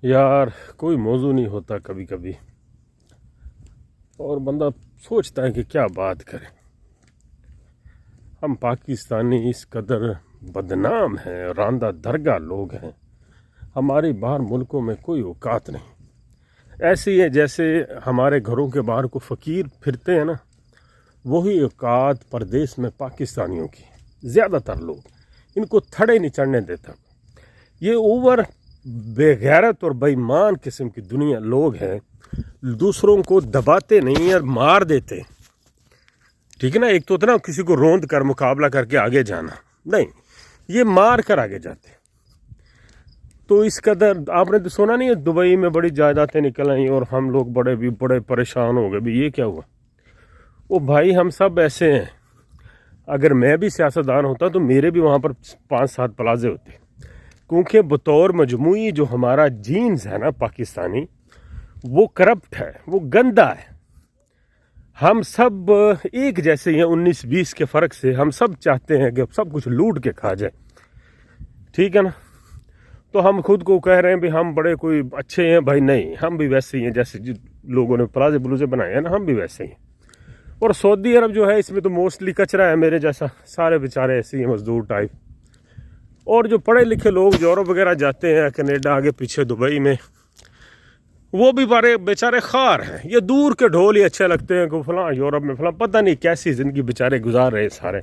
یار کوئی موضوع نہیں ہوتا کبھی کبھی اور بندہ سوچتا ہے کہ کیا بات کرے. ہم پاکستانی اس قدر بدنام ہیں، راندہ درگاہ لوگ ہیں، ہماری باہر ملکوں میں کوئی اوقات نہیں. ایسے ہی ہے جیسے ہمارے گھروں کے باہر کو فقیر پھرتے ہیں نا، وہی اوقات پردیس میں پاکستانیوں کی. زیادہ تر لوگ ان کو تھڑے نہیں چڑھنے دیتا. یہ اوور بے غیرت اور بے ایمان قسم کی دنیا لوگ ہیں، دوسروں کو دباتے نہیں اور مار دیتے. ٹھیک ہے نا، ایک تو اتنا کسی کو روند کر مقابلہ کر کے آگے جانا نہیں، یہ مار کر آگے جاتے. تو اس قدر آپ نے تو سنا نہیں ہے دبئی میں بڑی جائیدادیں نکل آئیں اور ہم لوگ بڑے پریشان ہو گئے بھی یہ کیا ہوا. وہ بھائی ہم سب ایسے ہیں. اگر میں بھی سیاستدان ہوتا تو میرے بھی وہاں پر 5-7 پلازے ہوتے، کیونکہ بطور مجموعی جو ہمارا جینز ہے نا پاکستانی، وہ کرپٹ ہے، وہ گندا ہے. ہم سب ایک جیسے ہیں، 19-20 کے فرق سے ہم سب چاہتے ہیں کہ سب کچھ لوٹ کے کھا جائے. ٹھیک ہے نا، تو ہم خود کو کہہ رہے ہیں بھی ہم بڑے کوئی اچھے ہیں. بھائی نہیں، ہم بھی ویسے ہی ہیں جیسے لوگوں نے پلازے بلوزے بنائے ہیں نا، ہم بھی ویسے ہی ہیں. اور سعودی عرب جو ہے اس میں تو موسٹلی کچرا ہے میرے جیسا، سارے بیچارے ایسے ہی ہیں، مزدور ٹائپ. اور جو پڑھے لکھے لوگ یورپ وغیرہ جاتے ہیں، کینیڈا آگے پیچھے دبئی میں، وہ بھی بڑے بیچارے خار ہیں. یہ دور کے ڈھول ہی اچھے لگتے ہیں کہ فلاں یورپ میں فلاں، پتہ نہیں کیسی زندگی بیچارے گزار رہے ہیں سارے،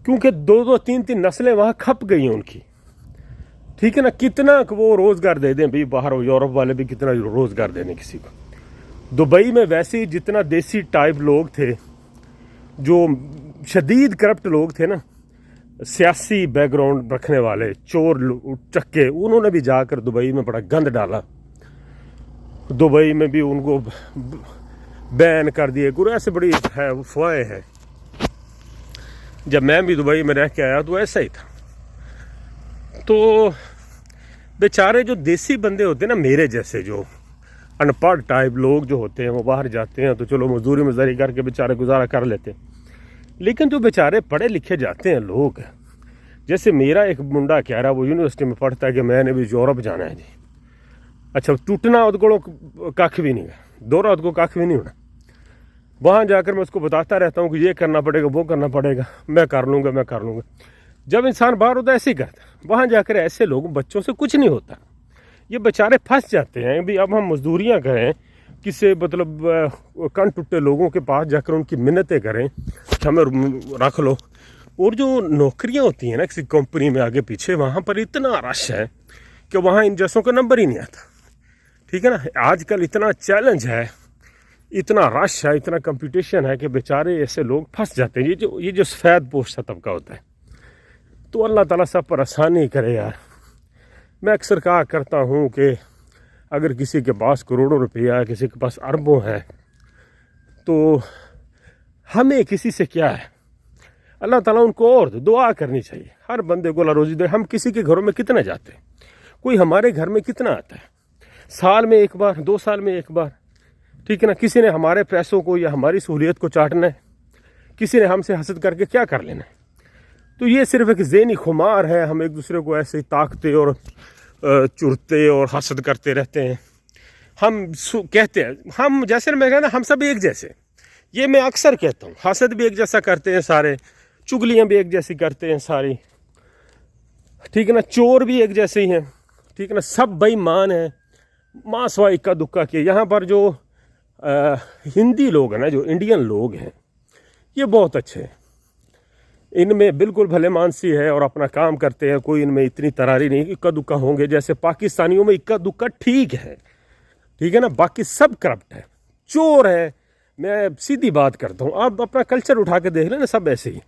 کیونکہ 2-3 نسلیں وہاں کھپ گئی ہیں ان کی. ٹھیک ہے نا، کتنا وہ روزگار دے دیں بھی باہر، یورپ والے بھی کتنا روزگار دے دیں کسی کو. دبئی میں ویسے ہی جتنا دیسی ٹائپ لوگ تھے، جو شدید کرپٹ لوگ تھے نا، سیاسی بیک گراؤنڈ رکھنے والے چور چکے، انہوں نے بھی جا کر دبئی میں بڑا گند ڈالا. دبئی میں بھی ان کو بین کر دیے. گرو ایسے بڑی ہے افواہیں ہیں. جب میں بھی دبئی میں رہ کے آیا تو ایسا ہی تھا. تو بیچارے جو دیسی بندے ہوتے ہیں نا، میرے جیسے جو ان پڑھ ٹائپ لوگ جو ہوتے ہیں، وہ باہر جاتے ہیں تو چلو مزدوری کر کے بیچارے گزارا کر لیتے ہیں. لیکن جو بیچارے پڑھے لکھے جاتے ہیں لوگ، جیسے میرا ایک منڈا کہہ رہا، وہ یونیورسٹی میں پڑھتا ہے کہ میں نے بھی یورپ جانا ہے جی. اچھا، ٹوٹنا ادگڑوں کھ بھی نہیں ہے، دورہ ادگو کھ بھی نہیں ہونا. وہاں جا کر میں اس کو بتاتا رہتا ہوں کہ یہ کرنا پڑے گا، وہ کرنا پڑے گا، میں کر لوں گا. جب انسان باہر ہوتا ہے ایسے ہی کرتا. وہاں جا کر ایسے لوگ، بچوں سے کچھ نہیں ہوتا، یہ بیچارے پھنس جاتے ہیں بھی اب ہم مزدوریاں کریں، کسی مطلب کن ٹوٹے لوگوں کے پاس جا کر ان کی منتیں کریں کہ ہمیں رکھ لو. اور جو نوکریاں ہوتی ہیں نا کسی کمپنی میں آگے پیچھے، وہاں پر اتنا رش ہے کہ وہاں ان جیسوں کا نمبر ہی نہیں آتا. ٹھیک ہے نا، آج کل اتنا چیلنج ہے، اتنا رش ہے، اتنا کمپٹیشن ہے کہ بیچارے ایسے لوگ پھنس جاتے ہیں. یہ جو سفید پوش طبقہ ہوتا ہے. تو اللہ تعالیٰ سب پر آسانی کرے یار. میں اکثر کہا کرتا ہوں کہ اگر کسی کے پاس کروڑوں روپیہ ہے، کسی کے پاس اربوں ہے، تو ہمیں کسی سے کیا ہے. اللہ تعالیٰ ان کو اور دعا کرنی چاہیے. ہر بندے کو اللہ روزی دے. ہم کسی کے گھروں میں کتنا جاتے ہیں، کوئی ہمارے گھر میں کتنا آتا ہے، سال میں ایک بار، 2 سال میں ایک بار. ٹھیک ہے نا، کسی نے ہمارے پیسوں کو یا ہماری سہولیت کو چاٹنا ہے، کسی نے ہم سے حسد کر کے کیا کر لینا ہے. تو یہ صرف ایک ذہنی خمار ہے. ہم ایک دوسرے کو ایسے ہی طاقتے اور چرتے اور حسد کرتے رہتے ہیں. ہم کہتے ہیں، ہم جیسے میں کہنا ہم سب ایک جیسے، یہ میں اکثر کہتا ہوں. حسد بھی ایک جیسا کرتے ہیں سارے، چگلیاں بھی ایک جیسی کرتے ہیں ساری. ٹھیک ہے نا، چور بھی ایک جیسے ہی ہیں. ٹھیک ہے نا، سب بے ایمان ہیں، ماں سوا اکا دکا کے. یہاں پر جو ہندی لوگ ہیں نا، جو انڈین لوگ ہیں، یہ بہت اچھے ہیں. ان میں بالکل بھلے مانسی ہے اور اپنا کام کرتے ہیں. کوئی ان میں اتنی تراری نہیں کہ اکا دکا ہوں گے. جیسے پاکستانیوں میں اکا دکا ٹھیک ہے. ٹھیک ہے نا، باقی سب کرپٹ ہے، چور ہے. میں سیدھی بات کرتا ہوں، آپ اپنا کلچر اٹھا کے دیکھ لیں نا، سب ایسے ہی.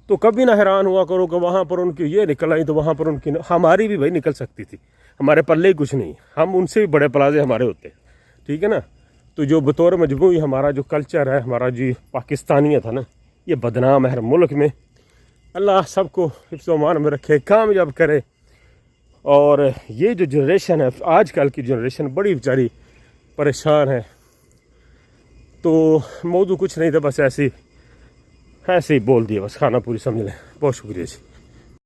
تو کبھی نہ حیران ہوا کرو کہ وہاں پر ان کی یہ نکل آئی تو وہاں پر ان کی ہماری بھی بھائی نکل سکتی تھی. ہمارے پلے ہی کچھ نہیں، ہم ان سے بھی بڑے پلازے ہمارے ہوتے ہیں. ٹھیک ہے نا. تو جو بطور مجموعی ہمارا جو کلچر ہے، ہمارا جی پاکستانیت ہے نا، یہ بدنام ہے ہر ملک میں. اللہ سب کو حفظ و امان میں رکھے، کامیاب کرے. اور یہ جو جنریشن ہے، آج کل کی جنریشن بڑی بیچاری پریشان ہے. تو موضوع کچھ نہیں تھا، بس ایسے ہی بول دیا، بس کھانا پوری سمجھ لیں. بہت شکریہ جی.